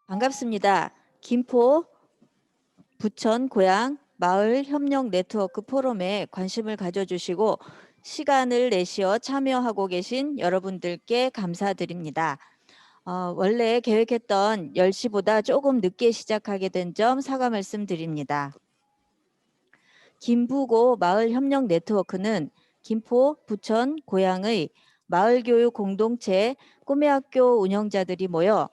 반갑습니다. 김포 부천 고향 마을 협력 네트워크 포럼에 관심을 가져주시고 시간을 내시어 참여하고 계신 여러분들께 감사드립니다. 원래 계획했던 10시보다 조금 늦게 시작하게 된 점 사과 말씀드립니다. 김부고 마을 협력 네트워크는 김포, 부천, 고향의 마을교육 공동체 꿈의학교 운영자들이 모여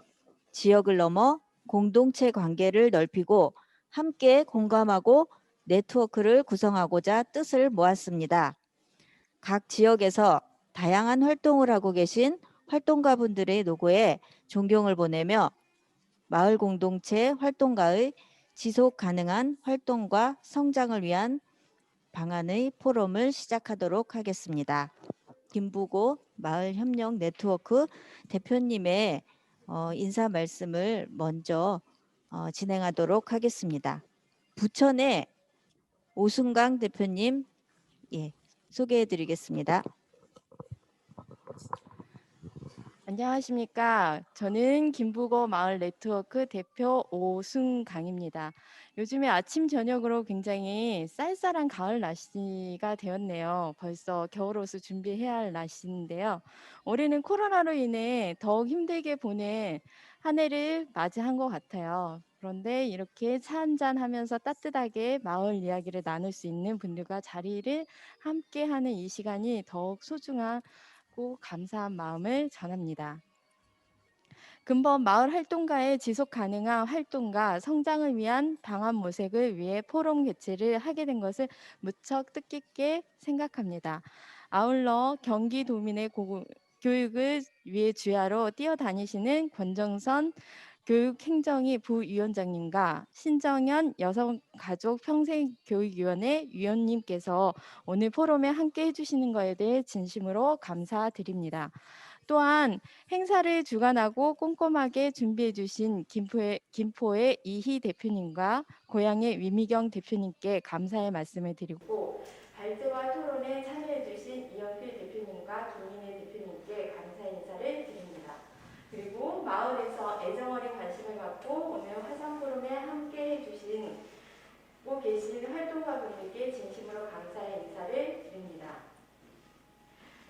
지역을 넘어 공동체 관계를 넓히고 함께 공감하고 네트워크를 구성하고자 뜻을 모았습니다. 각 지역에서 다양한 활동을 하고 계신 활동가분들의 노고에 존경을 보내며 마을 공동체 활동가의 지속 가능한 활동과 성장을 위한 방안의 포럼을 시작하도록 하겠습니다. 김부고 마을협력 네트워크 대표님의 인사 말씀을 먼저 진행하도록 하겠습니다. 부천의 오순강 대표님 소개해 드리겠습니다. 안녕하십니까. 저는 김부고 마을 네트워크 대표 오순강입니다. 요즘에 아침 저녁으로 굉장히 쌀쌀한 가을 날씨가 되었네요. 벌써 겨울옷을 준비해야 할 날씨인데요. 올해는 코로나로 인해 더욱 힘들게 보낸 한 해를 맞이한 것 같아요. 그런데 이렇게 차 한잔 하면서 따뜻하게 마을 이야기를 나눌 수 있는 분들과 자리를 함께 하는 이 시간이 더욱 소중하고 감사한 마음을 전합니다. 근본 마을 활동가의 지속 가능한 활동과 성장을 위한 방안 모색을 위해 포럼 개최를 하게 된 것을 무척 뜻깊게 생각합니다. 아울러 경기도민의 교육을 위해 주야로 뛰어다니시는 권정선 교육행정위 부위원장님과 신정현 여성가족평생교육위원회 위원님께서 오늘 포럼에 함께 해주시는 것에 대해 진심으로 감사드립니다. 또한 행사를 주관하고 꼼꼼하게 준비해 주신 김포의 이희 대표님과 고향의 위미경 대표님께 감사의 말씀을 드리고 발제와 토론에 참여해 주신 이영필 대표님과 김민혜 대표님께 감사의 인사를 드립니다. 그리고 마을에서 애정어린 관심을 갖고 오늘 화상 포럼에 함께 해주신 계신 활동가분들께 진심으로 감사의 인사를 드립니다.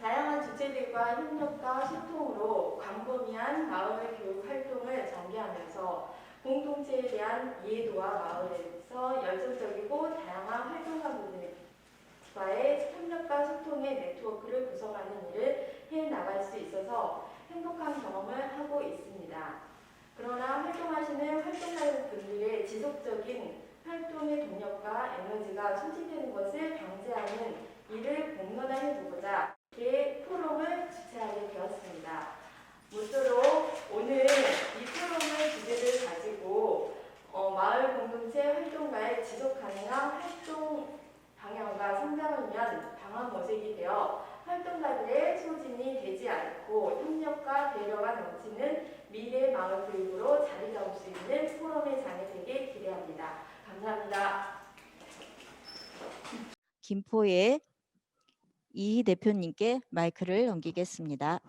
다양한 주체들과 협력과 소통으로 광범위한 마을 교육 활동을 전개하면서 공동체에 대한 이해도와 마을에서 열정적이고 다양한 활동가분들과의 협력과 소통의 네트워크를 구성하는 일을 해나갈 수 있어서 행복한 경험을 하고 있습니다. 그러나 활동하시는 활동가분들의 지속적인 활동의 동력과 에너지가 소진되는 것을 방지하는 이를 공론화해 보고자 포럼을 주최하게 되었습니다. 모쪼록 오늘 이 포럼의 주제를 가지고 마을 공동체 활동가의 지속 가능한 활동 방향과 성장을 위한 방안 모색이 되어 활동가들의 소진이 되지 않고 협력과 배려가 넘치는 미래 마을 교육으로 자리 잡을 수 있는 포럼의 장이 되길 기대합니다. 감사합니다. 김포의 이희 대표님께 마이크를 넘기겠습니다.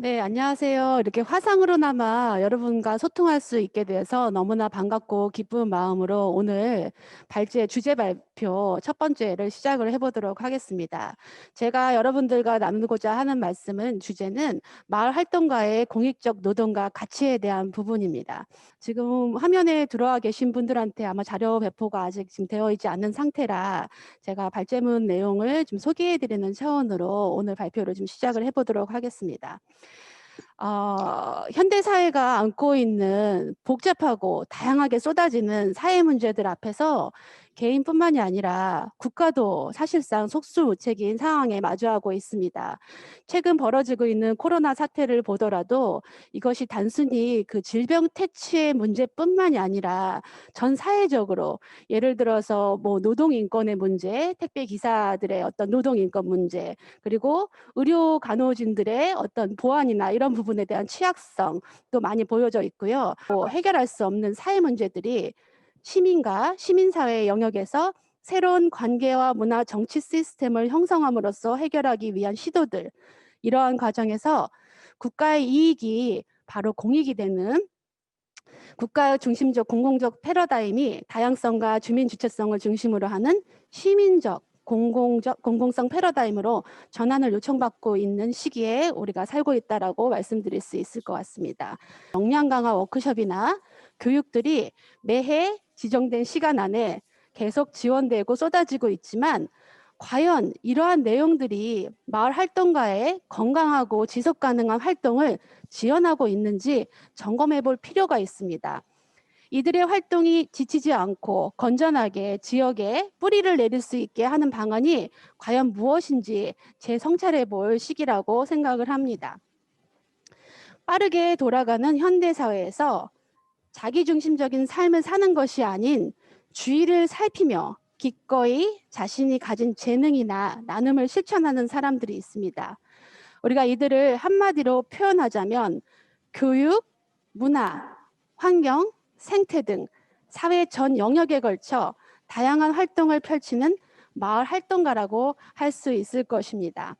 네, 안녕하세요. 이렇게 화상으로나마 여러분과 소통할 수 있게 돼서 너무나 반갑고 기쁜 마음으로 오늘 주제 발표 첫 번째를 시작을 해보도록 하겠습니다. 제가 여러분들과 나누고자 하는 주제는 마을 활동가의 공익적 노동과 가치에 대한 부분입니다. 지금 화면에 들어와 계신 분들한테 아마 자료 배포가 아직 지금 되어 있지 않은 상태라 제가 발제문 내용을 좀 소개해드리는 차원으로 오늘 발표를 좀 시작을 해보도록 하겠습니다. 현대 사회가 안고 있는 복잡하고 다양하게 쏟아지는 사회 문제들 앞에서 개인뿐만이 아니라 국가도 사실상 속수무책인 상황에 마주하고 있습니다. 최근 벌어지고 있는 코로나 사태를 보더라도 이것이 단순히 그 질병 퇴치의 문제뿐만이 아니라 전 사회적으로 예를 들어서 뭐 노동인권의 문제, 택배 기사들의 어떤 노동인권 문제, 그리고 의료 간호진들의 어떤 보안이나 이런 부분에 대한 취약성도 많이 보여져 있고요. 해결할 수 없는 사회 문제들이 시민과 시민사회 영역에서 새로운 관계와 문화 정치 시스템을 형성함으로써 해결하기 위한 시도들, 이러한 과정에서 국가의 이익이 바로 공익이 되는 국가 중심적 공공적 패러다임이 다양성과 주민 주체성을 중심으로 하는 시민적 공공성 패러다임으로 전환을 요청받고 있는 시기에 우리가 살고 있다라고 말씀드릴 수 있을 것 같습니다. 역량 강화 워크숍이나 교육들이 매해 지정된 시간 안에 계속 지원되고 쏟아지고 있지만 과연 이러한 내용들이 마을 활동가의 건강하고 지속 가능한 활동을 지원하고 있는지 점검해 볼 필요가 있습니다. 이들의 활동이 지치지 않고 건전하게 지역에 뿌리를 내릴 수 있게 하는 방안이 과연 무엇인지 재성찰해 볼 시기라고 생각을 합니다. 빠르게 돌아가는 현대 사회에서 자기중심적인 삶을 사는 것이 아닌 주위를 살피며 기꺼이 자신이 가진 재능이나 나눔을 실천하는 사람들이 있습니다. 우리가 이들을 한마디로 표현하자면 교육, 문화, 환경, 생태 등 사회 전 영역에 걸쳐 다양한 활동을 펼치는 마을 활동가라고 할 수 있을 것입니다.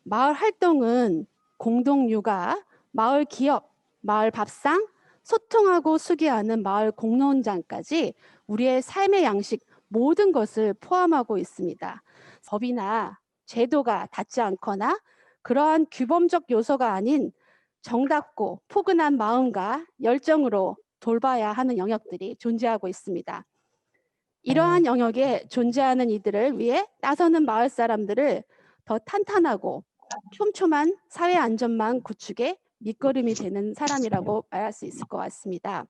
마을 활동은 공동 육아, 마을 기업, 마을 밥상, 소통하고 수기하는 마을 공론장까지 우리의 삶의 양식 모든 것을 포함하고 있습니다. 법이나 제도가 닿지 않거나 그러한 규범적 요소가 아닌 정답고 포근한 마음과 열정으로 돌봐야 하는 영역들이 존재하고 있습니다. 이러한 영역에 존재하는 이들을 위해 나서는 마을 사람들을 더 탄탄하고 촘촘한 사회 안전망 구축에 밑거름이 되는 사람이라고 말할 수 있을 것 같습니다.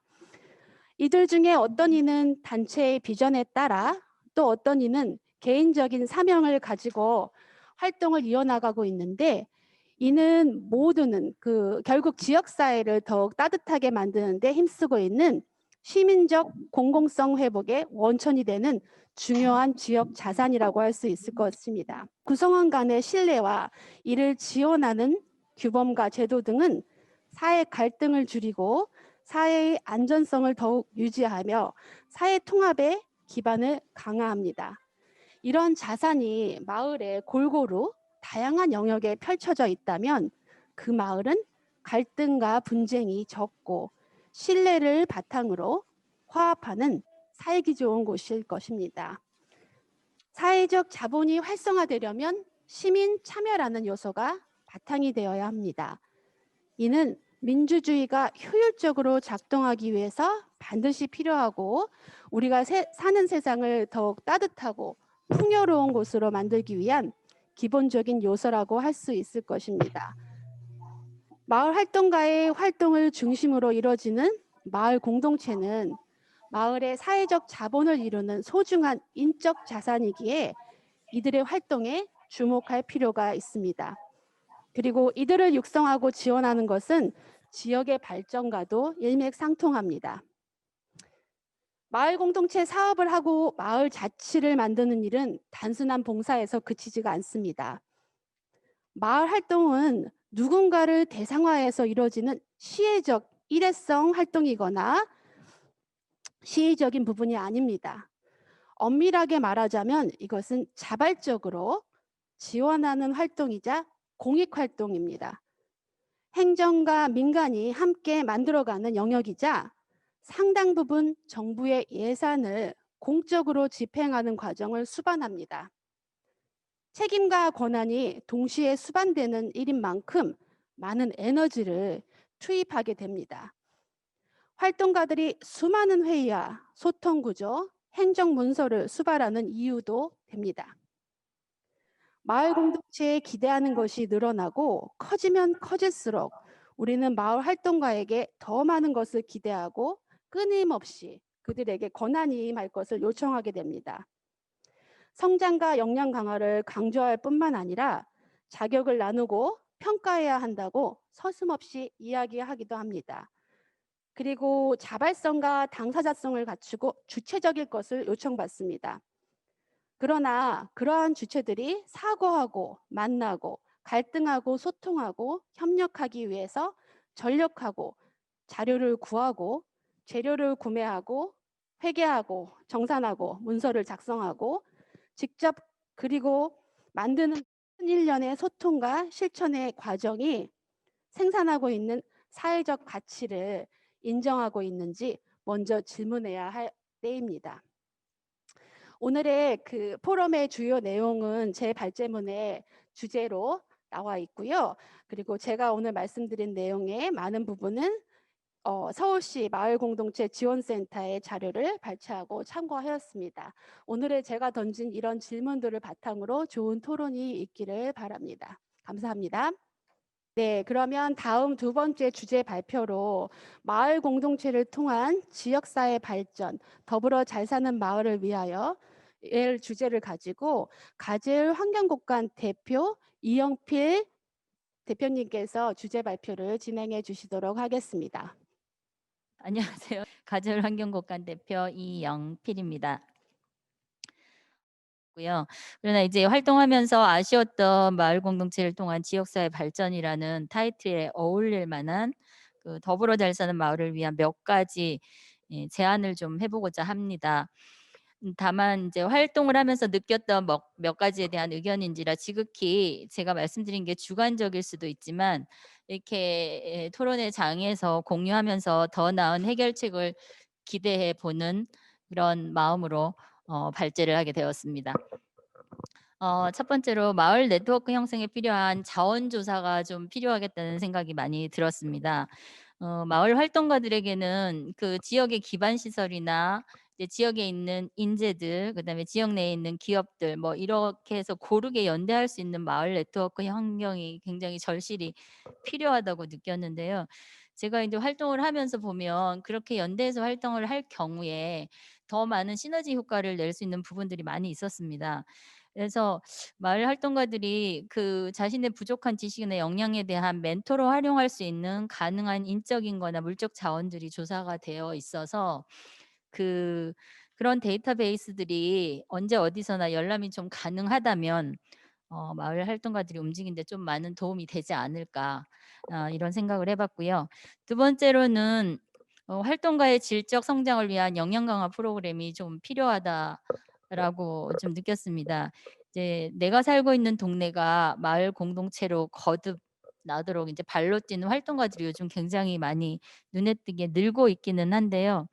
이들 중에 어떤 이는 단체의 비전에 따라 또 어떤 이는 개인적인 사명을 가지고 활동을 이어나가고 있는데 이는 모두는 결국 지역사회를 더욱 따뜻하게 만드는 데 힘쓰고 있는 시민적 공공성 회복의 원천이 되는 중요한 지역 자산이라고 할 수 있을 것 같습니다. 구성원 간의 신뢰와 이를 지원하는 규범과 제도 등은 사회 갈등을 줄이고 사회의 안전성을 더욱 유지하며 사회 통합의 기반을 강화합니다. 이런 자산이 마을에 골고루 다양한 영역에 펼쳐져 있다면 그 마을은 갈등과 분쟁이 적고 신뢰를 바탕으로 화합하는 살기 좋은 곳일 것입니다. 사회적 자본이 활성화되려면 시민 참여라는 요소가 바탕이 되어야 합니다. 이는 민주주의가 효율적으로 작동하기 위해서 반드시 필요하고 우리가 사는 세상을 더욱 따뜻하고 풍요로운 곳으로 만들기 위한 기본적인 요소라고 할 수 있을 것입니다. 마을 활동가의 활동을 중심으로 이루어지는 마을 공동체는 마을의 사회적 자본을 이루는 소중한 인적 자산이기에 이들의 활동에 주목할 필요가 있습니다. 그리고 이들을 육성하고 지원하는 것은 지역의 발전과도 일맥상통합니다. 마을 공동체 사업을 하고 마을 자치를 만드는 일은 단순한 봉사에서 그치지가 않습니다. 마을 활동은 누군가를 대상화해서 이루어지는 시혜적 일회성 활동이거나 시의적인 부분이 아닙니다. 엄밀하게 말하자면 이것은 자발적으로 지원하는 활동이자 공익활동입니다. 행정과 민간이 함께 만들어가는 영역이자 상당 부분 정부의 예산을 공적으로 집행하는 과정을 수반합니다. 책임과 권한이 동시에 수반되는 일인 만큼 많은 에너지를 투입하게 됩니다. 활동가들이 수많은 회의와 소통 구조, 행정 문서를 수발하는 이유도 됩니다. 마을 공동체에 기대하는 것이 늘어나고 커지면 커질수록 우리는 마을 활동가에게 더 많은 것을 기대하고 끊임없이 그들에게 권한이 임할 것을 요청하게 됩니다. 성장과 역량 강화를 강조할 뿐만 아니라 자격을 나누고 평가해야 한다고 서슴없이 이야기하기도 합니다. 그리고 자발성과 당사자성을 갖추고 주체적일 것을 요청받습니다. 그러나 그러한 주체들이 사고하고 만나고 갈등하고 소통하고 협력하기 위해서 전력하고 자료를 구하고 재료를 구매하고 회계하고 정산하고 문서를 작성하고 직접 그리고 만드는 일련의 소통과 실천의 과정이 생산하고 있는 사회적 가치를 인정하고 있는지 먼저 질문해야 할 때입니다. 오늘의 그 포럼의 주요 내용은 제 발제문의 주제로 나와 있고요. 그리고 제가 오늘 말씀드린 내용의 많은 부분은 서울시 마을공동체 지원센터의 자료를 발췌하고 참고하였습니다. 오늘의 제가 던진 이런 질문들을 바탕으로 좋은 토론이 있기를 바랍니다. 감사합니다. 네, 그러면 다음 두 번째 주제 발표로 마을 공동체를 통한 지역사회 발전, 더불어 잘 사는 마을을 위하여 의 주제를 가지고 가젤 환경국관 대표 이영필 대표님께서 주제 발표를 진행해 주시도록 하겠습니다. 안녕하세요. 가절 환경공간 대표 이영필입니다. 그러나 이제 활동하면서 아쉬웠던 마을 공동체를 통한 지역사회 발전이라는 타이틀에 어울릴 만한 그 더불어 잘 사는 마을을 위한 몇 가지 제안을 좀 해보고자 합니다. 다만 이제 활동을 하면서 느꼈던 몇 가지에 대한 의견인지라 지극히 제가 말씀드린 게 주관적일 수도 있지만 이렇게 토론회 장에서 공유하면서 더 나은 해결책을 기대해 보는 그런 마음으로 발제를 하게 되었습니다. 첫 번째로 마을 네트워크 형성에 필요한 자원 조사가 좀 필요하겠다는 생각이 많이 들었습니다. 마을 활동가들에게는 그 지역의 기반 시설이나 이제 지역에 있는 인재들, 그다음에 지역 내에 있는 기업들, 뭐 이렇게 해서 고르게 연대할 수 있는 마을 네트워크 환경이 굉장히 절실히 필요하다고 느꼈는데요. 제가 이제 활동을 하면서 보면 그렇게 연대해서 활동을 할 경우에 더 많은 시너지 효과를 낼 수 있는 부분들이 많이 있었습니다. 그래서 마을 활동가들이 그 자신의 부족한 지식이나 역량에 대한 멘토로 활용할 수 있는 가능한 인적인 거나 물적 자원들이 조사가 되어 있어서 그런 데이터베이스들이 언제 어디서나 열람이 좀 가능하다면 마을 활동가들이 움직이는데 좀 많은 도움이 되지 않을까 이런 생각을 해봤고요. 두 번째로는 활동가의 질적 성장을 위한 역량 강화 프로그램이 좀 필요하다라고 좀 느꼈습니다. 이제 내가 살고 있는 동네가 마을 공동체로 거듭 나도록 이제 발로 뛰는 활동가들이 요즘 굉장히 많이 눈에 띄게 늘고 있기는 한데요.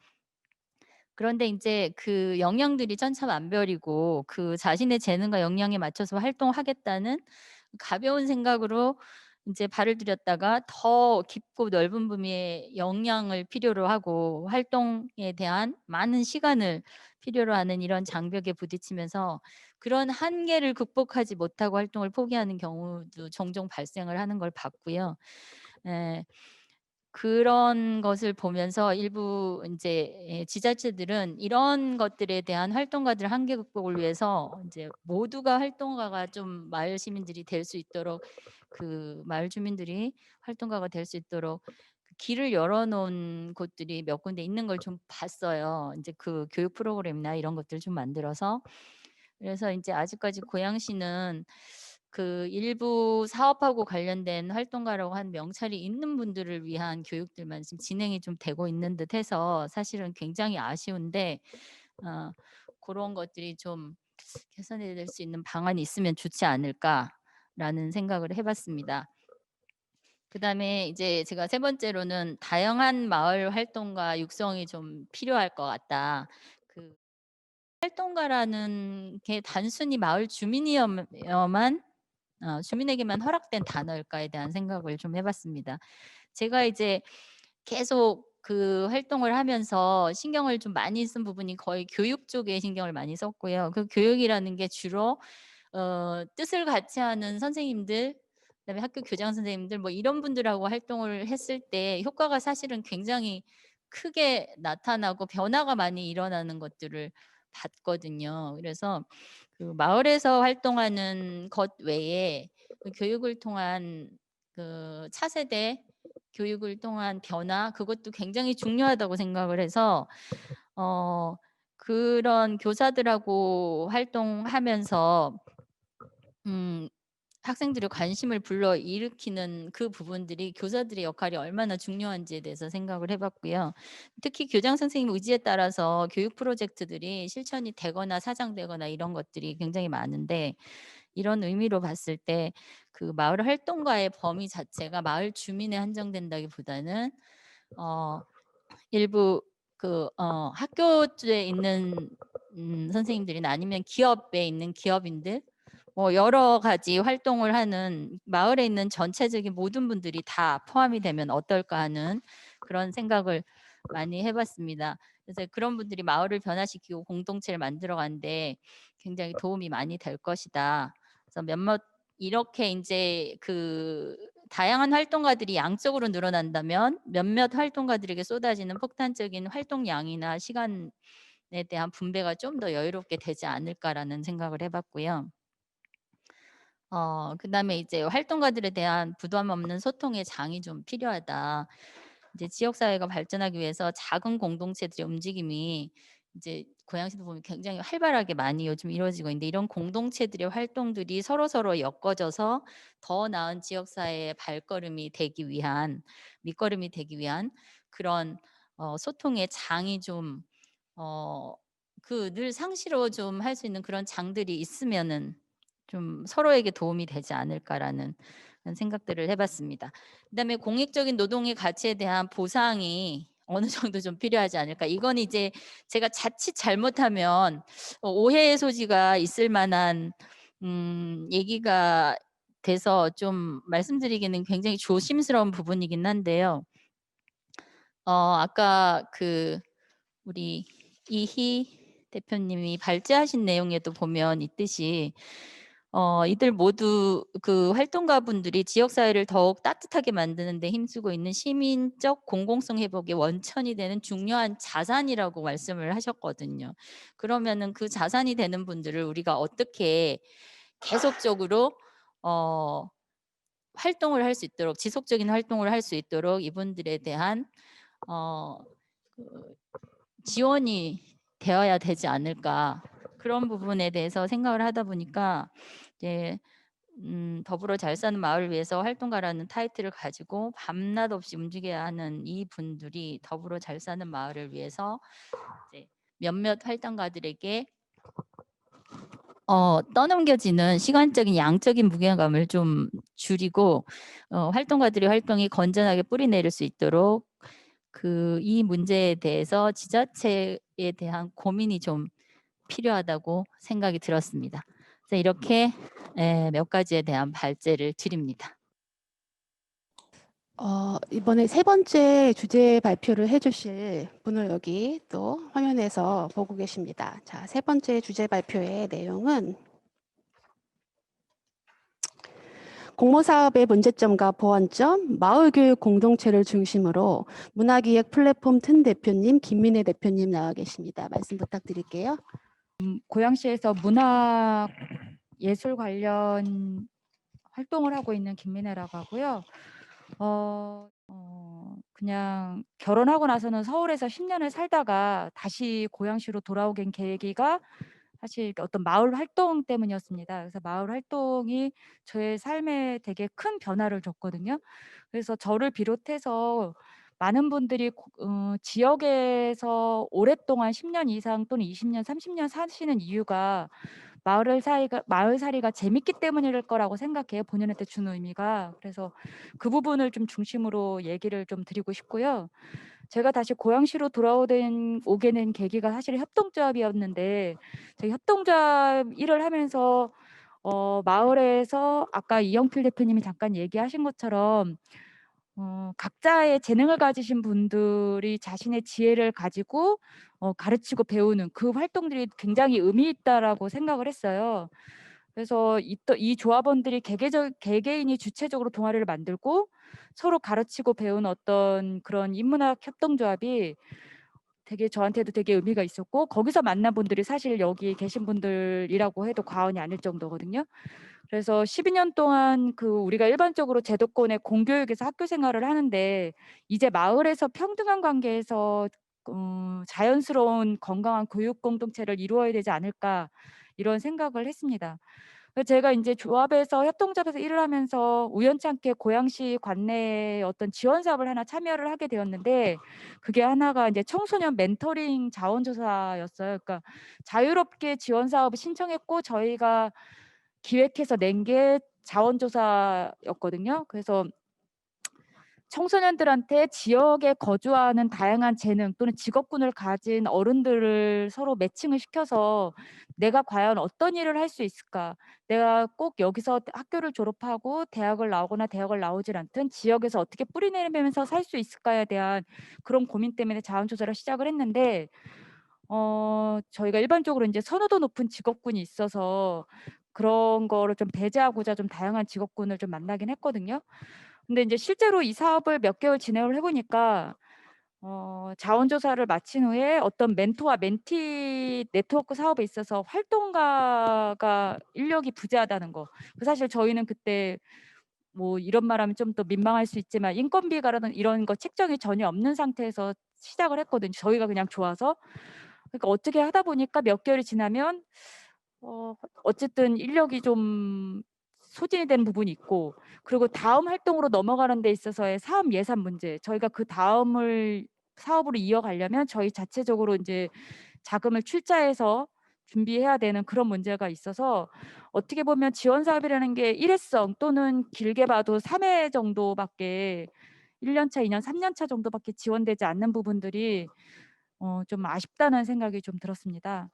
그런데 인제 그 역량들이 천차만별이고 그 자신의 재능과 역량에 맞춰서 활동하겠다는 가벼운 생각으로 인제 발을 들였다가 더 깊고 넓은 범위의 역량을 필요로 하고 활동에 대한 많은 시간을 필요로 하는 이런 장벽에 부딪히면서 그런 한계를 극복하지 못하고 활동을 포기하는 경우도 종종 발생을 하는 걸 봤고요. 예. 그런 것을 보면서 일부 인제 지자체들은 이런 것들에 대한 활동가들 한계 극복을 위해서 인제 모두가 활동가가 좀 마을 시민들이 될 수 있도록 그 마을 주민들이 활동가가 될 수 있도록 그 길을 열어 놓은 곳들이 몇 군데 있는 걸 좀 봤어요. 인제 그 교육 프로그램이나 이런 것들을 좀 만들어서. 그래서 인제 아직까지 고양시는 그 일부 사업하고 관련된 활동가라고 한 명찰이 있는 분들을 위한 교육들만 지금 진행이 좀 되고 있는 듯해서 사실은 굉장히 아쉬운데 어 런 것들이 좀 '개선해 낼 수 있는 방안이 있으면 좋지 않을까.'라는 생각을 해 봤습니다. 그다음에 이제 제가 세 번째로는 '다양한 마을 활동가 육성이 좀 필요할 것 같다.' 그 활동가라는 게 단순히 마을 주민이어만 주민에게만 허락된 단어일까에 대한 생각을 좀 해 봤습니다. 제가 이제 계속 그 활동을 하면서 신경을 좀 많이 쓴 부분이 거의 교육 쪽에 신경을 많이 썼고요. 그 교육이라는 게 주로 뜻을 같이 하는 선생님들, 그다음에 학교 교장 선생님들 뭐 이런 분들하고 활동을 했을 때 효과가 사실은 굉장히 크게 나타나고 변화가 많이 일어나는 것들을 봤거든요. 그래서 그 마을에서 활동하는 것 외에 그 교육을 통한 그 차세대 교육을 통한 변화 그것도 굉장히 중요하다고 생각을 해서 어 그런 교사들하고 활동하면서 음 학생들의 관심을 불러일으키는 그 부분들이 교사들의 역할이 얼마나 중요한지에 대해서 생각을 해 봤고요. 특히 교장 선생님 의지에 따라서 교육 프로젝트들이 실천이 되거나 사장되거나 이런 것들이 굉장히 많은데, 이런 의미로 봤을 때 그 마을 활동가의 범위 자체가 마을 주민에 한정된다기보다는 어 일부 학교에 있는 선생님들이나 아니면 기업에 있는 기업인들, 뭐 여러 가지 활동을 하는 마을에 있는 전체적인 모든 분들이 다 포함이 되면 어떨까 하는 그런 생각을 많이 해 봤습니다. 그래서 그런 분들이 마을을 변화시키고 공동체를 만들어 가는데 굉장히 도움이 많이 될 것이다. 그래서 몇몇 이렇게 인제 그 다양한 활동가들이 양적으로 늘어난다면 몇몇 활동가들에게 쏟아지는 폭탄적인 활동량이나 시간에 대한 분배가 좀 더 여유롭게 되지 않을까라는 생각을 해 봤고요. 그다음에 이제 활동가들에 대한 부담 없는 소통의 장이 좀 필요하다. 이제 지역 사회가 발전하기 위해서 작은 공동체들의 움직임이 이제 고양시도 보면 굉장히 활발하게 많이 요즘 이루어지고 있는데, 이런 공동체들의 활동들이 서로서로 엮어져서 더 나은 지역 사회의 발걸음이 되기 위한, 밑거름이 되기 위한 그런 소통의 장이 좀 늘 상시로 좀 할 수 있는 그런 장들이 있으면은 좀 서로에게 도움이 되지 않을까라는 그런 생각들을 해 봤습니다. 그다음에 공익적인 노동의 가치에 대한 보상이 어느 정도 좀 필요하지 않을까. 이건 이제 제가 자칫 잘못하면 오해의 소지가 있을 만한 얘기가 돼서 좀 말씀드리기는 굉장히 조심스러운 부분이긴 한데요. 아까 우리 이희 대표님이 발제하신 내용에도 보면 있듯이 이들 모두 그 활동가분들이 지역 사회를 더욱 따뜻하게 만드는 데 힘쓰고 있는 시민적 공공성 회복의 원천이 되는 중요한 자산이라고 말씀을 하셨거든요. 그러면은 그 자산이 되는 분들을 우리가 어떻게 계속적으로 어 활동을 할 수 있도록, 지속적인 활동을 할 수 있도록 이분들에 대한 어 그 지원이 되어야 되지 않을까. 그런 부분에 대해서 생각을 하다 보니까 이제 더불어 잘 사는 마을을 위해서 활동가라는 타이틀을 가지고 밤낮 없이 움직여야 하는 이분들이 더불어 잘 사는 마을을 위해서 이제 몇몇 활동가들에게 떠넘겨지는 시간적인 양적인 무게감을 좀 줄이고 활동가들의 활동이 건전하게 뿌리 내릴 수 있도록 이 문제에 대해서 지자체에 대한 고민이 좀 필요하다고 생각이 들었습니다. 그래서 이렇게 몇 가지에 대한 발제를 드립니다. 이번에 세 번째 주제 발표를 해주실 분을 여기 또 화면에서 보고 계십니다. 자, 세 번째 주제 발표의 내용은 공모사업의 문제점과 보완점, 마을교육 공동체를 중심으로 문화기획 플랫폼 튼 대표님, 김민혜 대표님 나와 계십니다. 말씀 부탁드릴게요. 고양시에서 문화 예술 관련 활동을 하고 있는 김민혜라고 하고요. 그냥 결혼하고 나서는 서울에서 10년을 살다가 다시 고양시로 돌아오게 된 계기가 사실 어떤 마을 활동 때문이었습니다. 그래서 마을 활동이 저의 삶에 되게 큰 변화를 줬거든요. 그래서 저를 비롯해서 많은 분들이 지역에서 오랫동안 10년 이상 또는 20년, 30년 사시는 이유가 마을살이가 재밌기 때문일 거라고 생각해요. 본인한테 주는 의미가. 그래서 그 부분을 좀 중심으로 얘기를 좀 드리고 싶고요. 제가 다시 고양시로 오게 된 계기가 사실 협동조합이었는데, 제가 협동조합 일을 하면서 마을에서 아까 이영필 대표님이 잠깐 얘기하신 것처럼 각자의 재능을 가지신 분들이 자신의 지혜를 가지고 가르치고 배우는 그 활동들이 굉장히 의미 있다라고 생각을 했어요. 그래서 이 조합원들이 개개인이 주체적으로 동아리를 만들고 서로 가르치고 배우는 어떤 그런 인문학 협동조합이 저한테도 되게 의미가 있었고, 거기서 만난 분들이 사실 여기 계신 분들이라고 해도 과언이 아닐 정도거든요. 그래서 12년 동안 우리가 일반적으로 제도권의 공교육에서 학교 생활을 하는데, 이제 마을에서 평등한 관계에서 자연스러운 건강한 교육 공동체를 이루어야 되지 않을까, 이런 생각을 했습니다. 제가 인제 조합에서 협동조합에서 일을 하면서 우연찮게 고양시 관내에 어떤 지원 사업을 하나 참여를 하게 되었는데, 그게 하나가 인제 청소년 멘토링 자원조사였어요. 그러니까 자유롭게 지원 사업을 신청했고 저희가 기획해서 낸 게 자원조사였거든요. 그래서 청소년들한테 지역에 거주하는 다양한 재능 또는 직업군을 가진 어른들을 서로 매칭을 시켜서 '내가 과연 어떤 일을 할 수 있을까? 내가 꼭 여기서 학교를 졸업하고 대학을 나오거나 대학을 나오질 않든 지역에서 어떻게 뿌리 내리면서 살 수 있을까?'에 대한 그런 고민 때문에 자원조사를 시작을 했는데, 저희가 일반적으로 인제 선호도 높은 직업군이 있어서 그런 거를 좀 배제하고자 좀 다양한 직업군을 좀 만나긴 했거든요. 근데 인제 실제로 이 사업을 몇 개월 진행을 해 보니까 자원조사를 마친 후에 어떤 멘토와 멘티 네트워크 사업에 있어서 활동가가 인력이 부재하다는 거. 사실 저희는 그때 뭐 이런 말하면 좀 더 민망할 수 있지만 인건비가라든 이런 거 책정이 전혀 없는 상태에서 시작을 했거든요, 저희가 그냥 좋아서. 그러니까 어떻게 하다 보니까 몇 개월이 지나면 어쨌든 인력이 좀 소진이 되는 부분이 있고, 그리고 다음 활동으로 넘어가는 데 있어서의 사업 예산 문제, 저희가 그다음을 사업으로 이어가려면 저희 자체적으로 인제 자금을 출자해서 준비해야 되는 그런 문제가 있어서, 어떻게 보면 지원 사업이라는 게 일회성 또는 길게 봐도 3회 정도밖에, 1년 차, 2년, 3년 차 정도밖에 지원되지 않는 부분들이 좀 아쉽다는 생각이 좀 들었습니다.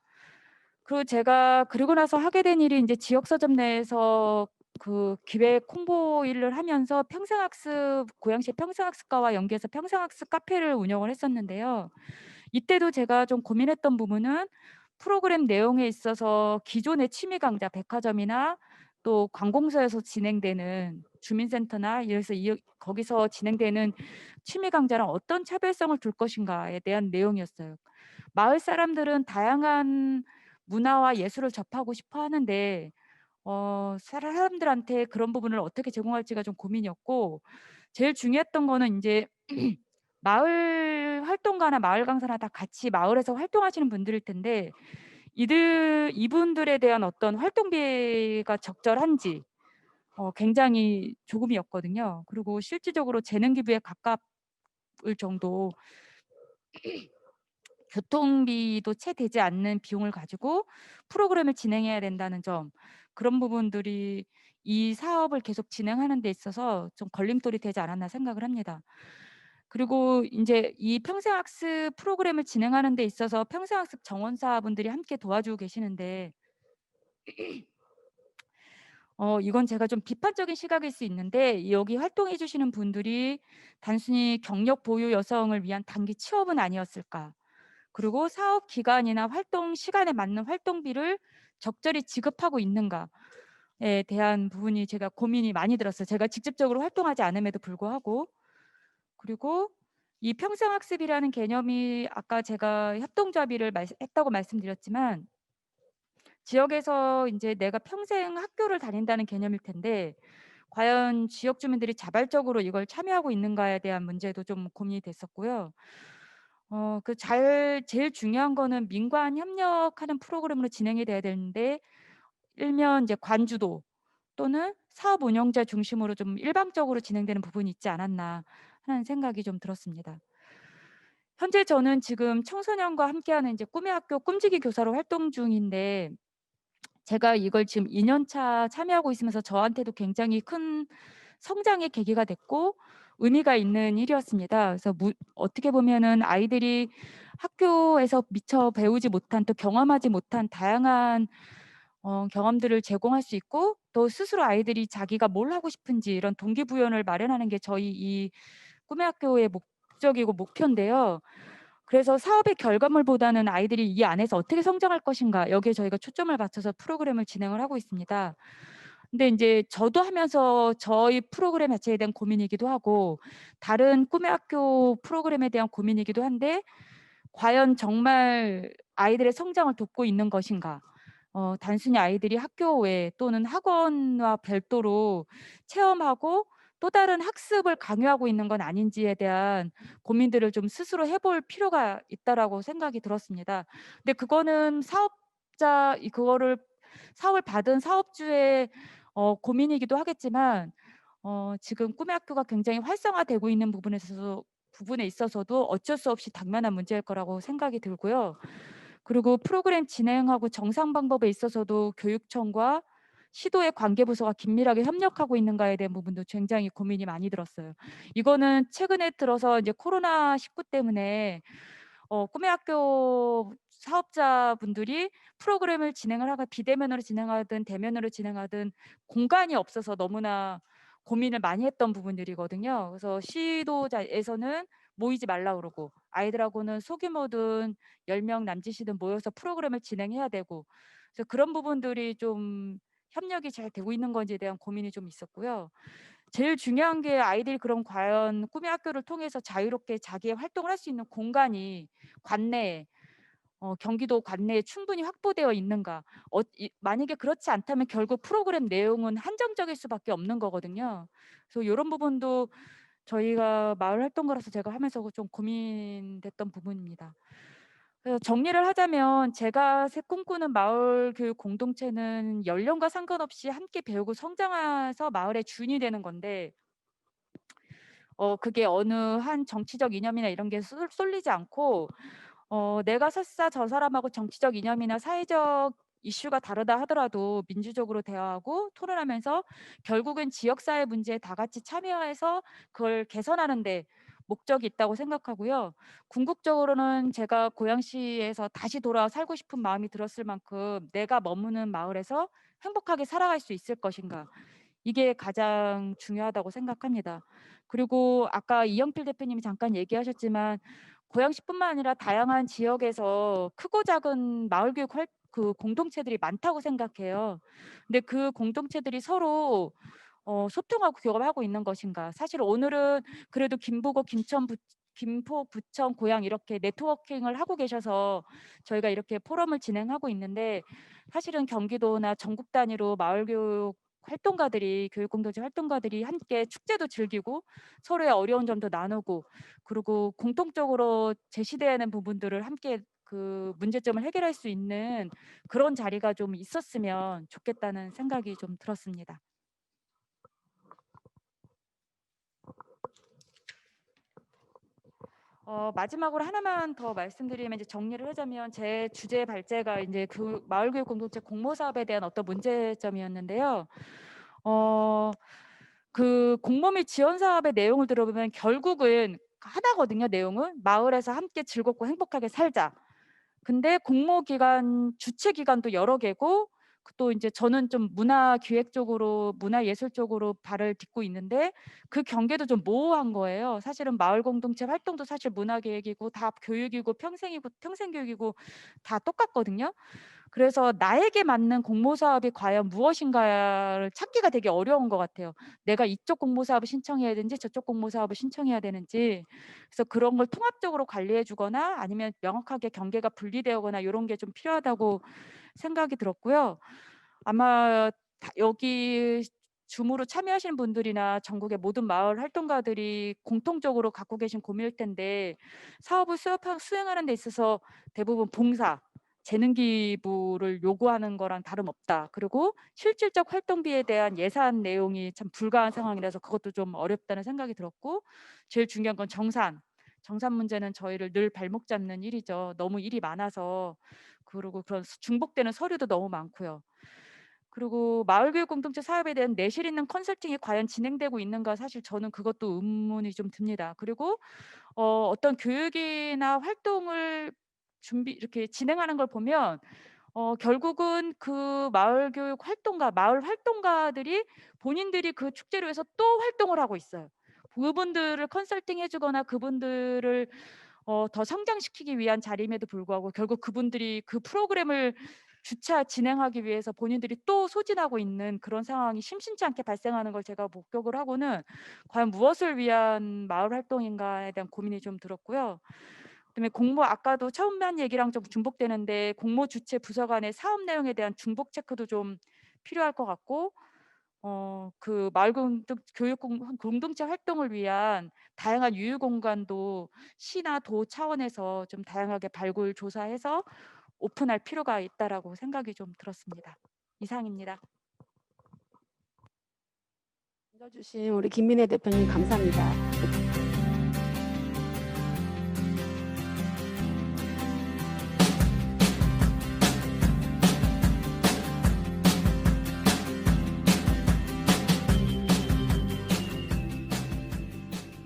그리고 제가 그러고 나서 하게 된 일이 인제 지역 서점 내에서 그 기획 홍보 일을 하면서 평생학습, 고양시 평생학습과와 연계해서 평생학습 카페를 운영을 했었는데요. 이때도 제가 좀 고민했던 부분은 프로그램 내용에 있어서 기존의 취미 강좌, 백화점이나 또 관공서에서 진행되는 주민센터나 이래서 거기서 진행되는 취미 강좌랑 어떤 차별성을 둘 것인가에 대한 내용이었어요. 마을 사람들은 다양한 문화와 예술을 접하고 싶어 하는데 사람들한테 그런 부분을 어떻게 제공할지가 좀 고민이었고, 제일 중요했던 거는 인제 마을 활동가나 마을 강사나 다 같이 마을에서 활동하시는 분들일 텐데, 이분들에 대한 어떤 활동비가 적절한지 굉장히 조금이었거든요. 그리고 실질적으로 재능 기부에 가까울 정도 교통비도 채 되지 않는 비용을 가지고 프로그램을 진행해야 된다는 점, 그런 부분들이 이 사업을 계속 진행하는 데 있어서 좀 걸림돌이 되지 않았나 생각을 합니다. 그리고 인제 이 평생학습 프로그램을 진행하는 데 있어서 평생학습 정원사분들이 함께 도와주고 계시는데, 이건 제가 좀 비판적인 시각일 수 있는데, 여기 활동해 주시는 분들이 단순히 경력 보유 여성을 위한 단기 취업은 아니었을까? 그리고 사업 기간이나 활동 시간에 맞는 활동비를 적절히 지급하고 있는가에 대한 부분이 제가 고민이 많이 들었어요, 제가 직접적으로 활동하지 않음에도 불구하고. 그리고 이 평생학습이라는 개념이 아까 제가 협동조합일을 했다고 말씀드렸지만, 지역에서 인제 내가 평생 학교를 다닌다는 개념일 텐데 과연 지역 주민들이 자발적으로 이걸 참여하고 있는가에 대한 문제도 좀 고민이 됐었고요. 제일 중요한 거는 민관 협력하는 프로그램으로 진행이 돼야 되는데, 일면 이제 관주도 또는 사업 운영자 중심으로 좀 일방적으로 진행되는 부분이 있지 않았나 하는 생각이 좀 들었습니다. 현재 저는 지금 청소년과 함께하는 이제 꿈의 학교 꿈지기 교사로 활동 중인데, 제가 이걸 지금 2년 차 참여하고 있으면서 저한테도 굉장히 큰 성장의 계기가 됐고 의미가 있는 일이었습니다. 그래서 어떻게 보면은 아이들이 학교에서 미처 배우지 못한 또 경험하지 못한 다양한 경험들을 제공할 수 있고, 또 스스로 아이들이 자기가 뭘 하고 싶은지 이런 동기부여를 마련하는 게 저희 이 꿈의 학교의 목적이고 목표인데요. 그래서 사업의 결과물보다는 아이들이 이 안에서 어떻게 성장할 것인가, 여기에 저희가 초점을 맞춰서 프로그램을 진행을 하고 있습니다. 근데 인제 저도 하면서 저희 프로그램 자체에 대한 고민이기도 하고 다른 꿈의 학교 프로그램에 대한 고민이기도 한데, 과연 정말 아이들의 성장을 돕고 있는 것인가? 단순히 아이들이 학교 외 또는 학원과 별도로 체험하고 또 다른 학습을 강요하고 있는 건 아닌지에 대한 고민들을 좀 스스로 해볼 필요가 있다라고 생각이 들었습니다. 근데 그거는 사업자 그거를 사업을 받은 사업주의 고민이기도 하겠지만 지금 꿈의 학교가 굉장히 활성화되고 있는 부분에 있어서도 어쩔 수 없이 당면한 문제일 거라고 생각이 들고요. 그리고 프로그램 진행하고 정상 방법에 있어서도 교육청과 시도의 관계부서가 긴밀하게 협력하고 있는가에 대한 부분도 굉장히 고민이 많이 들었어요. 이거는 최근에 들어서 이제 코로나19 때문에 꿈의 학교 사업자분들이 프로그램을 진행을 하가 비대면으로 진행하든 대면으로 진행하든 공간이 없어서 너무나 고민을 많이 했던 부분들이거든요. 그래서 시도자에서는 모이지 말라 그러고 아이들하고는 소규모든 10명 남짓이든 모여서 프로그램을 진행해야 되고 그래서 그런 부분들이 좀 협력이 잘 되고 있는 건지에 대한 고민이 좀 있었고요. 제일 중요한 게 아이들이 그럼 과연 꿈의 학교를 통해서 자유롭게 자기의 활동을 할 수 있는 공간이 관내에 경기도 관내에 충분히 확보되어 있는가. 만약에 그렇지 않다면 결국 프로그램 내용은 한정적일 수밖에 없는 거거든요. 그래서 이런 부분도 저희가 마을 활동가로서 제가 하면서 좀 고민됐던 부분입니다. 그래서 정리를 하자면 제가 꿈꾸는 마을 교육 공동체는 연령과 상관없이 함께 배우고 성장해서 마을의 주인이 되는 건데 그게 어느 한 정치적 이념이나 이런 게 쏠리지 않고 내가 설사 저 사람하고 정치적 이념이나 사회적 이슈가 다르다 하더라도 민주적으로 대화하고 토론하면서 결국은 지역사회 문제에 다 같이 참여해서 그걸 개선하는 데 목적이 있다고 생각하고요. 궁극적으로는 제가 고양시에서 다시 돌아와 살고 싶은 마음이 들었을 만큼 내가 머무는 마을에서 행복하게 살아갈 수 있을 것인가. 이게 가장 중요하다고 생각합니다. 그리고 아까 이영필 대표님이 잠깐 얘기하셨지만 고양시뿐만 아니라 다양한 지역에서 크고 작은 마을 교육 그 공동체들이 많다고 생각해요. 근데 그 공동체들이 서로 소통하고 교감하고 있는 것인가. 사실 오늘은 그래도 김포구, 김포, 부천, 고양 이렇게 네트워킹을 하고 계셔서 저희가 이렇게 포럼을 진행하고 있는데 사실은 경기도나 전국 단위로 마을교육 활동가들이 교육공동체 활동가들이 함께 축제도 즐기고 서로의 어려운 점도 나누고 그리고 공통적으로 제시되는 부분들을 함께 그 문제점을 해결할 수 있는 그런 자리가 좀 있었으면 좋겠다는 생각이 좀 들었습니다. 마지막으로 하나만 더 말씀드리면 이제 정리를 하자면 제 주제 발제가 이제 그 마을교육 공동체 공모 사업에 대한 어떤 문제점이었는데요. 그 공모 및 지원 사업의 내용을 들어보면 결국은 하나거든요. 내용은 마을에서 함께 즐겁고 행복하게 살자. 근데 공모 기관 주최 기관도 여러 개고 또 이제 저는 좀 문화 기획 쪽으로 문화 예술 쪽으로 발을 딛고 있는데 그 경계도 좀 모호한 거예요. 사실은 마을 공동체 활동도 사실 문화 계획이고 다 교육이고 평생 교육이고 다 똑같거든요. 그래서 나에게 맞는 공모 사업이 과연 무엇인가를 찾기가 되게 어려운 것 같아요. 내가 이쪽 공모 사업을 신청해야 되는지 저쪽 공모 사업을 신청해야 되는지. 그래서 그런 걸 통합적으로 관리해 주거나 아니면 명확하게 경계가 분리되거나 이런 게 좀 필요하다고 생각이 들었고요. 아마 여기 줌으로 참여하시는 분들이나 전국의 모든 마을 활동가들이 공통적으로 갖고 계신 고민일 텐데 사업을 수행하는 데 있어서 대부분 봉사, 재능 기부를 요구하는 거랑 다름없다. 그리고 실질적 활동비에 대한 예산 내용이 참 불가한 상황이라서 그것도 좀 어렵다는 생각이 들었고 제일 중요한 건 정산 문제는 저희를 늘 발목 잡는 일이죠. 너무 일이 많아서 그리고 그런 중복되는 서류도 너무 많고요. 그리고 마을교육 공동체 사업에 대한 내실 있는 컨설팅이 과연 진행되고 있는가 사실 저는 그것도 의문이 좀 듭니다. 그리고 어떤 교육이나 활동을 이렇게 진행하는 걸 보면 결국은 그 마을 활동가들이 본인들이 그 축제를 위해서 또 활동을 하고 있어요. 그분들을 컨설팅해 주거나 그분들을 더 성장시키기 위한 자리임에도 불구하고 결국 그분들이 그 프로그램을 진행하기 위해서 본인들이 또 소진하고 있는 그런 상황이 심심치 않게 발생하는 걸 제가 목격을 하고는 과연 무엇을 위한 마을 활동인가에 대한 고민이 좀 들었고요. 그다음에 아까도 처음 한 얘기랑 좀 중복되는데 공모 주체 부서 간의 사업 내용에 대한 중복 체크도 좀 필요할 것 같고 그 마을 교육 공동체 활동을 위한 다양한 유휴 공간도 시나 도 차원에서 좀 다양하게 발굴 조사해서 오픈할 필요가 있다라고 생각이 좀 들었습니다. 이상입니다. 주신 우리 김민혜 대표님 감사합니다.